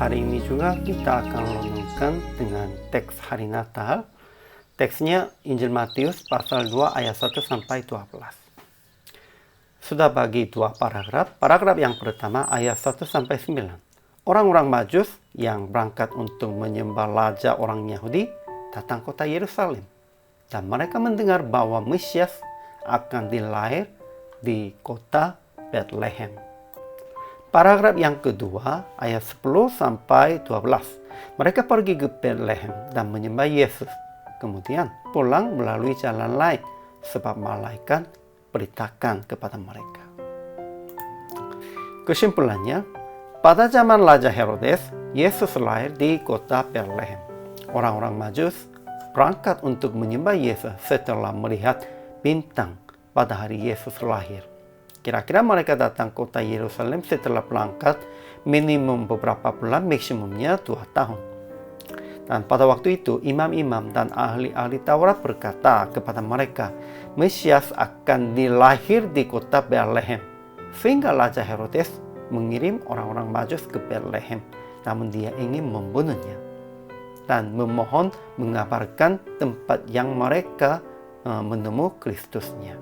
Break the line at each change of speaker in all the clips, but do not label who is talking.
hari ini juga kita akan renungkan dengan teks hari Natal. Teksnya Injil Matius pasal 2 ayat 1 sampai 12. Sudah bagi dua paragraf. Paragraf yang pertama ayat 1 sampai 9. Orang-orang Majus yang berangkat untuk menyembah raja orang Yahudi datang kota Yerusalem. Dan mereka mendengar bahwa Mesias akan dilahir di kota Bethlehem. Paragraf yang kedua, ayat 10 sampai 12. Mereka pergi ke Bethlehem dan menyembah Yesus. Kemudian pulang melalui jalan lain, sebab malaikat beritakan kepada mereka. Kesimpulannya, pada zaman Raja Herodes, Yesus lahir di kota Bethlehem. Orang-orang Majus berangkat untuk menyembah Yesus setelah melihat bintang pada hari Yesus lahir. Kira-kira mereka datang kota Yerusalem setelah berangkat minimum beberapa bulan, maksimumnya 2 tahun. Dan pada waktu itu, imam-imam dan ahli-ahli Taurat berkata kepada mereka, Mesias akan dilahir di kota Bethlehem. Sehingga Raja Herodes mengirim orang-orang Majus ke Bethlehem, namun dia ingin membunuhnya dan memohon mengabarkan tempat yang mereka menemukan Kristusnya.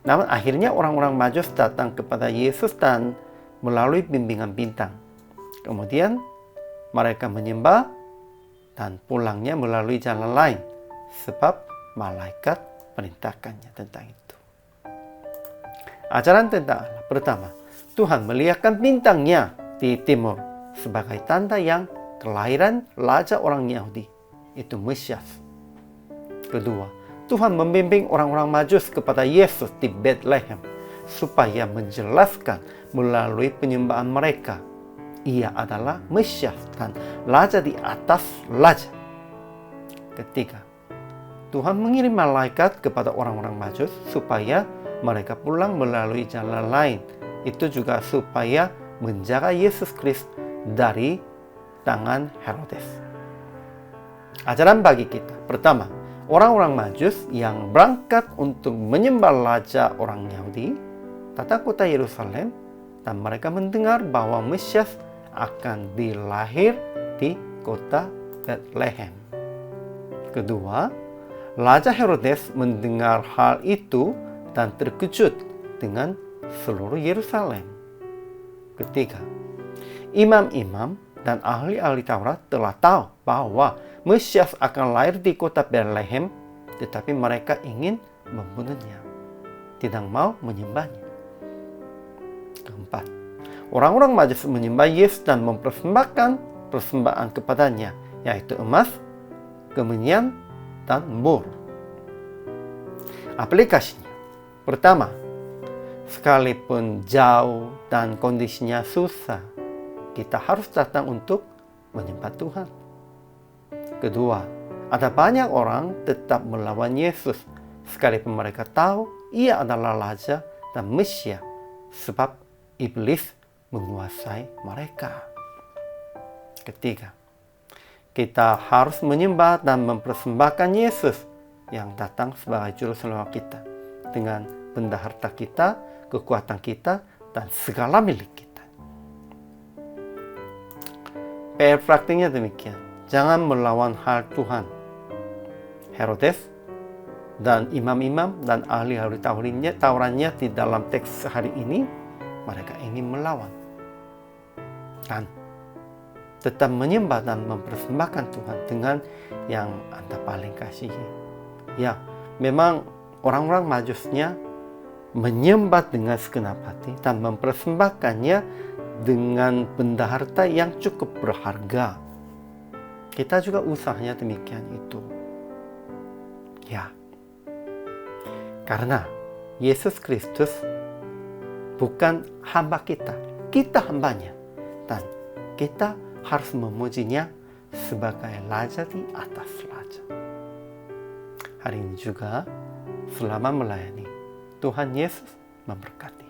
Namun akhirnya orang-orang Majus datang kepada Yesus dan melalui bimbingan bintang. Kemudian mereka menyembah dan pulangnya melalui jalan lain, sebab malaikat perintahkannya tentang itu. Ajaran tentang Allah. Pertama, Tuhan melihatkan bintangnya di timur sebagai tanda yang kelahiran Raja orang Yahudi, itu Mesias. Kedua, Tuhan membimbing orang-orang Majus kepada Yesus di Bethlehem supaya menjelaskan melalui penyembahan mereka, Ia adalah Mesias dan Raja di atas Raja. Ketiga, Tuhan mengirim malaikat kepada orang-orang Majus supaya mereka pulang melalui jalan lain. Itu juga supaya menjaga Yesus Kristus dari tangan Herodes. Ajaran bagi kita. Pertama, orang-orang Majus yang berangkat untuk menyembah raja orang Yahudi datang kota Yerusalem dan mereka mendengar bahwa Mesias akan dilahir di kota Bethlehem. Kedua, Raja Herodes mendengar hal itu dan terkejut dengan seluruh Yerusalem. Ketiga, imam-imam dan ahli-ahli Taurat telah tahu bahwa Mesias akan lahir di kota Bethlehem, tetapi mereka ingin membunuhnya, tidak mau menyembahnya. Keempat, orang-orang Majus menyembah Yesus dan mempersembahkan persembahan kepadanya, yaitu emas, kemenyan, dan mur. Aplikasinya. Pertama, sekalipun jauh dan kondisinya susah, kita harus datang untuk menyembah Tuhan. Kedua, ada banyak orang tetap melawan Yesus sekalipun mereka tahu Ia adalah Raja dan Mesias, sebab iblis menguasai mereka. Ketiga, kita harus menyembah dan mempersembahkan Yesus yang datang sebagai juru selamat kita dengan benda harta kita, kekuatan kita, dan segala milik kita. PR praktiknya demikian. Jangan melawan hal Tuhan. Herodes dan imam-imam dan ahli-ahli Tauratnya di dalam teks hari ini, mereka ingin melawan. Dan tetap menyembah dan mempersembahkan Tuhan dengan yang Anda paling kasihi. Ya, memang orang-orang Majusnya menyembah dengan segenap hati dan mempersembahkannya dengan benda harta yang cukup berharga. Kita juga usahanya demikian itu. Ya, karena Yesus Kristus bukan hamba kita, kita hambanya. Dan kita harus memujinya sebagai Raja di atas Raja. Hari ini juga, selama melayani, Tuhan Yesus memberkati.